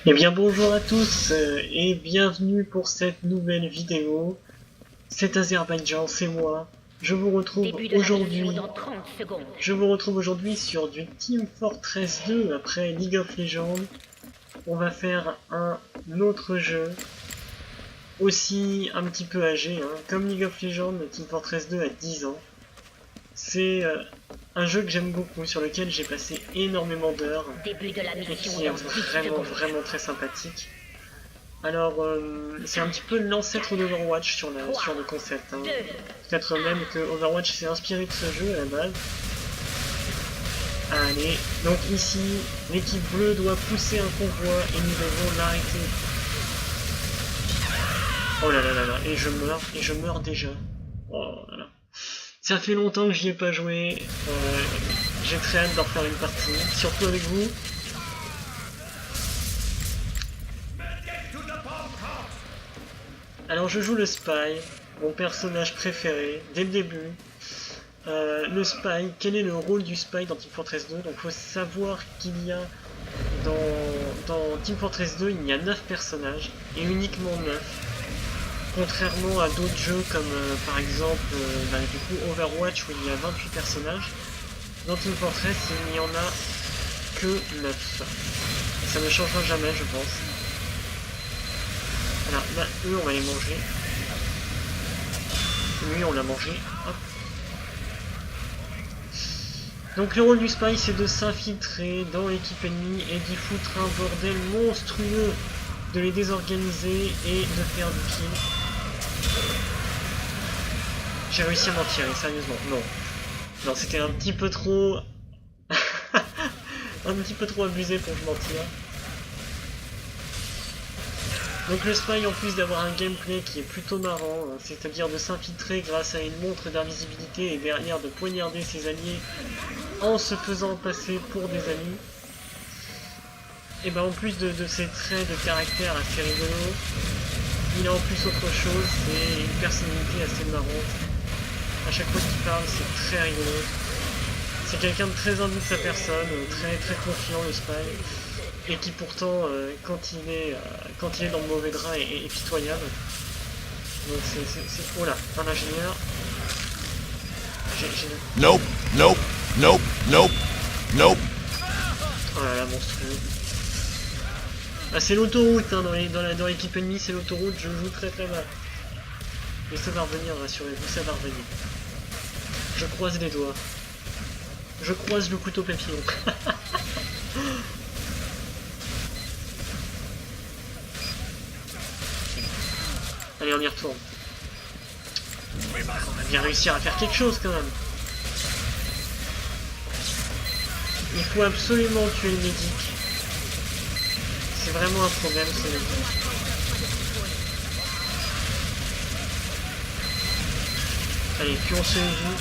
Eh bien bonjour à tous et bienvenue pour cette nouvelle vidéo. C'est Azerbaïdjan, c'est moi. Je vous retrouve aujourd'hui sur du Team Fortress 2 après League of Legends. On va faire un autre jeu aussi un petit peu âgé, hein. Comme League of Legends, Team Fortress 2 a 10 ans. C'est un jeu que j'aime beaucoup, sur lequel j'ai passé énormément d'heures et qui est vraiment très sympathique. Alors, c'est un petit peu l'ancêtre d'Overwatch sur le concept, hein. Peut-être même que Overwatch s'est inspiré de ce jeu à la base. Allez, donc ici, l'équipe bleue doit pousser un convoi et nous devons l'arrêter. Oh là là là là, et je meurs déjà. Oh là là. Ça fait longtemps que j'y ai pas joué, j'ai très hâte d'en refaire une partie, surtout avec vous. Alors je joue le Spy, mon personnage préféré, dès le début. Le Spy, quel est le rôle du Spy dans Team Fortress 2? Donc il faut savoir qu'il y a dans Team Fortress 2, il y a 9 personnages, et uniquement 9. Contrairement à d'autres jeux comme par exemple du coup Overwatch où il y a 28 personnages, dans Team Fortress il n'y en a que 9. Ça ne changera jamais je pense. Alors là, eux on va les manger. Lui on l'a mangé. Hop. Donc le rôle du Spy c'est de s'infiltrer dans l'équipe ennemie et d'y foutre un bordel monstrueux, de les désorganiser et de faire du kill. J'ai réussi à m'en tirer, sérieusement. Non. Non, c'était un petit peu trop... un petit peu trop abusé pour que je m'en tire. Donc le Spy, en plus d'avoir un gameplay qui est plutôt marrant, c'est-à-dire de s'infiltrer grâce à une montre d'invisibilité et derrière de poignarder ses alliés en se faisant passer pour des amis. Et ben en plus de ces traits de caractère assez rigolos, il a en plus autre chose, c'est une personnalité assez marrante. À chaque fois qu'il parle, c'est très rigolo. C'est quelqu'un de très imbu de sa personne, très confiant le Spy, et qui pourtant, quand il est dans le mauvais drap, est pitoyable. Donc c'est... Oh là, un ingénieur. Nope. Oh là là, monstrueux. Ah, c'est l'autoroute, hein, dans l'équipe ennemie, c'est l'autoroute, je joue très mal. Mais ça va revenir, rassurez-vous, ça va revenir. Je croise les doigts. Je croise le couteau papillon. Allez, on y retourne. On va bien réussir à faire quelque chose quand même. Il faut absolument tuer le médic. C'est vraiment un problème ce médic. Allez, puis on se joue.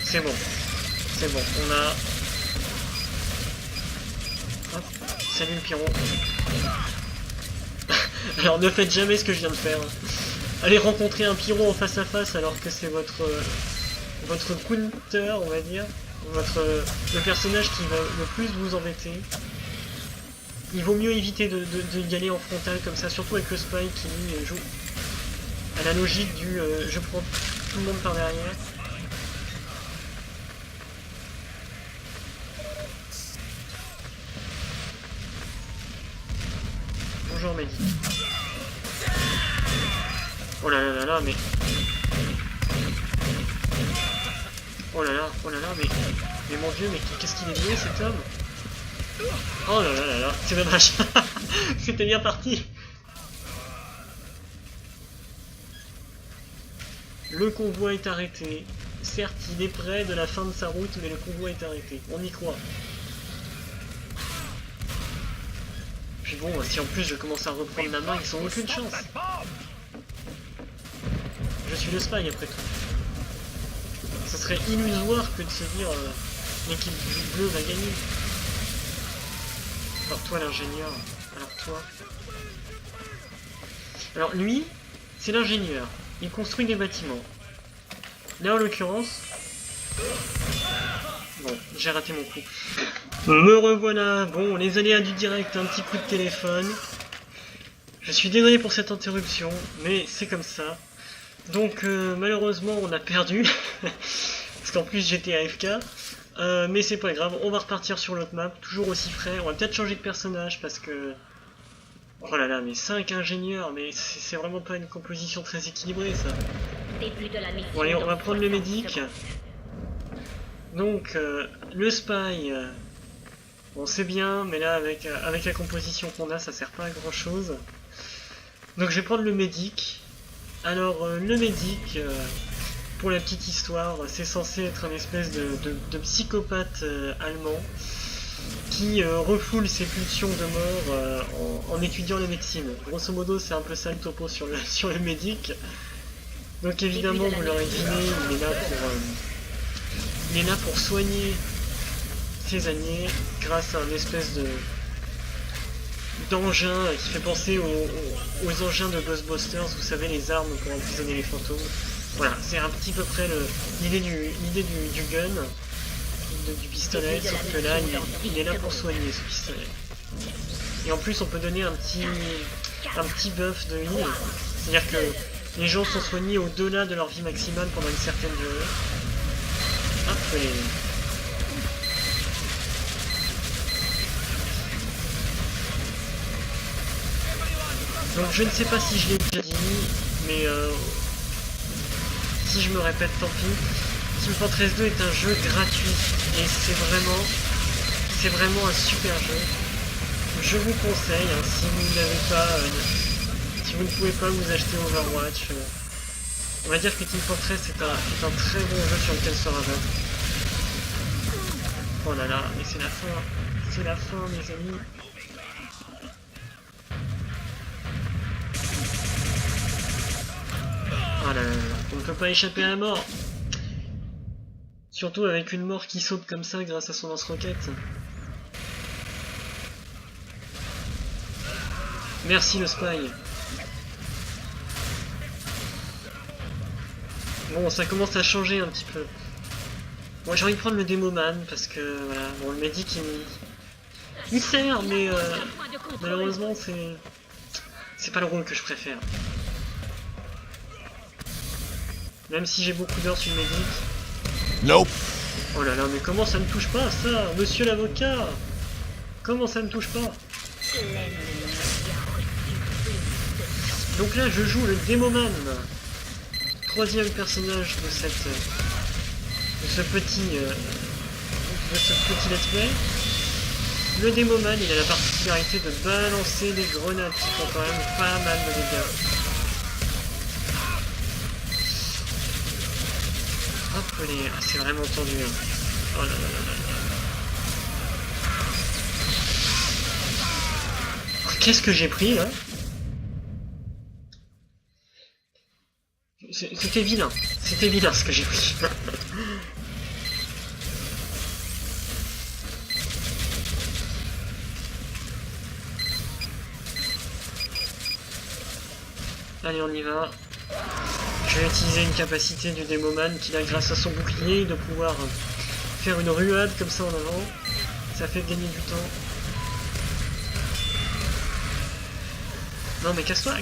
C'est bon, on a... Hop, salut le pyro. Alors ne faites jamais ce que je viens de faire. Allez rencontrer un pyro en face à face alors que c'est votre counter, on va dire. Le personnage qui va le plus vous embêter. Il vaut mieux éviter de y aller en frontal comme ça, surtout avec le Spy qui lui joue à la logique du je prends tout le monde par derrière. Bonjour Mehdi. Oh là là là là, mais... Oh là là, mais mon dieu, mais qu'est-ce qu'il est bien cet homme? Oh là là là là, c'est dommage. C'était bien parti. Le convoi est arrêté. Certes, il est près de la fin de sa route, mais le convoi est arrêté. On y croit. Puis bon, si en plus je commence à reprendre la main, ils n'ont aucune chance. Je suis le Spy après tout. Ça serait illusoire que de se dire l'équipe bleue va gagner. Alors toi l'ingénieur, alors toi... Alors lui, c'est l'ingénieur. Il construit des bâtiments. Là en l'occurrence... Bon, j'ai raté mon coup. Me revoilà. Bon, les aléas du direct, un petit coup de téléphone. Je suis désolé pour cette interruption, mais c'est comme ça. Donc malheureusement on a perdu, parce qu'en plus j'étais AFK. Mais c'est pas grave, on va repartir sur l'autre map, toujours aussi frais. On va peut-être changer de personnage parce que... Oh là là, mais 5 ingénieurs, mais c'est vraiment pas une composition très équilibrée ça. Bon allez, on va prendre le médic. Donc le spy, bon c'est bien, mais là avec la composition qu'on a, ça sert pas à grand chose. Donc je vais prendre le médic. Alors le médic, pour la petite histoire, c'est censé être un espèce de psychopathe allemand qui refoule ses pulsions de mort en étudiant la médecine. Grosso modo, c'est un peu ça le topo sur le médic. Donc évidemment, vous l'aurez deviné, il est là pour soigner ses alliés grâce à un espèce d'engin qui fait penser aux engins de Ghostbusters, vous savez, les armes pour emprisonner les fantômes. Voilà, c'est un petit peu près l'idée du gun, du pistolet, sauf que là, il est là pour soigner ce pistolet. Et en plus, on peut donner un petit buff de heal, c'est-à-dire que les gens sont soignés au-delà de leur vie maximale pendant une certaine durée. Hop, donc je ne sais pas si je l'ai déjà dit, mais si je me répète, tant pis. Team Fortress 2 est un jeu gratuit et c'est vraiment un super jeu. Je vous conseille, hein, si vous n'avez pas, si vous ne pouvez pas vous acheter Overwatch, on va dire que Team Fortress est un très bon jeu sur lequel se rabattre. Oh là là, mais c'est la fin mes amis. Oh là là, on ne peut pas échapper à la mort. Surtout avec une mort qui saute comme ça grâce à son lance-roquette. Merci le spy. Bon, ça commence à changer un petit peu. Bon, j'ai envie de prendre le Demoman parce que voilà, bon, le médic il sert, mais malheureusement c'est pas le rôle que je préfère. Même si j'ai beaucoup d'heures sur le médic. Nope. Oh là là, mais comment ça ne touche pas ça, monsieur l'avocat? Comment ça ne touche pas? Donc là, je joue le Demoman, troisième personnage de ce petit let's play. Le Demoman, il a la particularité de balancer des grenades qui font quand même pas mal de dégâts. Hop, c'est vraiment tendu. Hein. Oh là là là là. Oh, qu'est-ce que j'ai pris là? C'était vilain ce que j'ai pris. Allez, on y va. Je vais utiliser une capacité du Demoman qui a grâce à son bouclier de pouvoir faire une ruade comme ça en avant. Ça fait gagner du temps. Non mais casse-toi!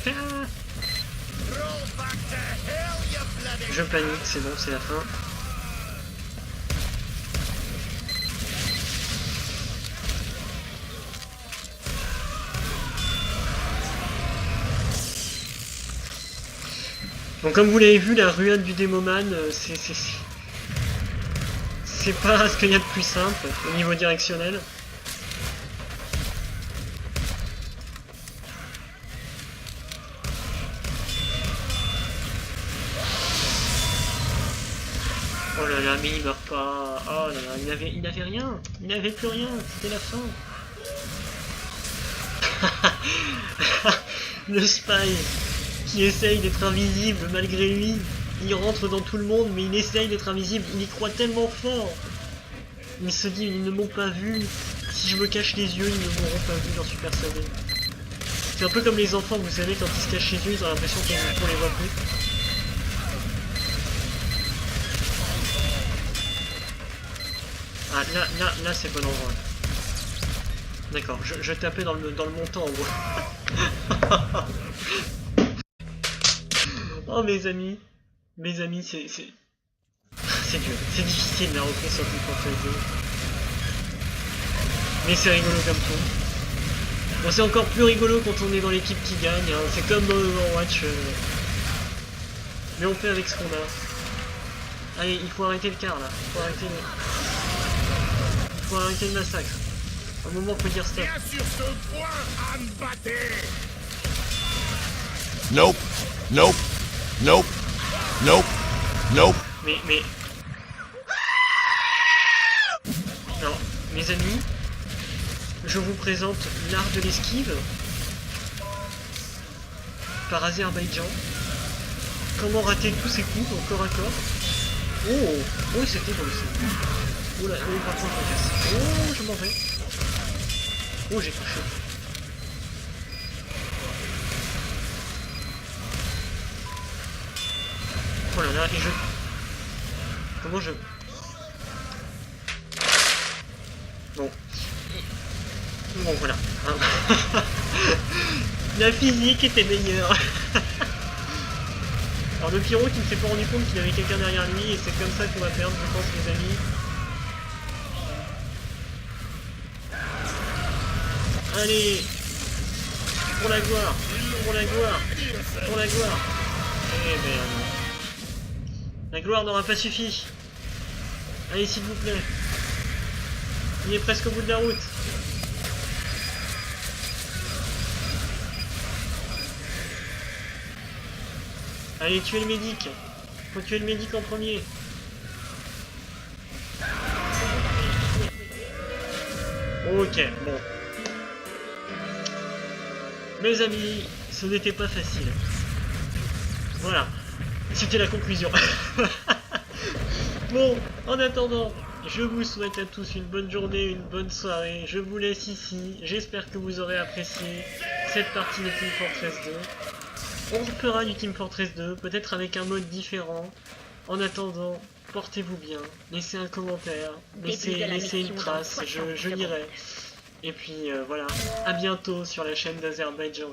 Je panique, c'est bon, c'est la fin. Donc comme vous l'avez vu, la ruade du Demoman, c'est pas ce qu'il y a de plus simple au niveau directionnel. Oh là là, mais il meurt pas. Oh là là, il avait rien. Il n'avait plus rien, c'était la fin. Le spy qui essaye d'être invisible malgré lui. Il rentre dans tout le monde, mais il essaye d'être invisible. Il y croit tellement fort. Il se dit, ils ne m'ont pas vu. Si je me cache les yeux, ils ne m'auront pas vu, j'en suis persuadé. C'est un peu comme les enfants, vous savez, quand ils se cachent les yeux, ils ont l'impression qu'on les voit plus. Ah, là c'est bon endroit. D'accord, je tapais dans le montant en gros. Oh mes amis, c'est dur, c'est difficile la reprise sur Team Fortress 2. Mais c'est rigolo comme tout. Bon, c'est encore plus rigolo quand on est dans l'équipe qui gagne, hein. C'est comme dans Overwatch. Mais on fait avec ce qu'on a. Allez, il faut arrêter le quart là. Il faut arrêter le massacre. À un moment, faut dire stop. Nope. Nope. Nope. Nope. Nope. Mais... Alors, mes amis, je vous présente l'art de l'esquive par Azerbaïdjan. Comment rater tous ces coups au corps à corps. Oh, c'était beau aussi. Oh là, oh, par contre, je me casse. Oh, je m'en vais. Oh, j'ai touché. Oh là là, et je... Comment je... Bon. Bon, voilà. La physique était meilleure. Alors le pyro qui ne s'est pas rendu compte qu'il avait quelqu'un derrière lui, et c'est comme ça qu'on va perdre, je pense, les amis. Allez, pour la gloire, pour la gloire, pour la gloire. Eh merde. La gloire n'aura pas suffi. Allez, s'il vous plaît. Il est presque au bout de la route. Allez, tuez le médic. Faut tuer le médic en premier. Ok, bon. Mes amis, ce n'était pas facile. Voilà. C'était la conclusion. Bon, en attendant, je vous souhaite à tous une bonne journée, une bonne soirée. Je vous laisse ici. J'espère que vous aurez apprécié cette partie de Team Fortress 2. On fera du Team Fortress 2, peut-être avec un mode différent. En attendant, portez-vous bien, laissez un commentaire, laissez une trace, je lirai. Et puis voilà, à bientôt sur la chaîne d'Azerbaïdjan.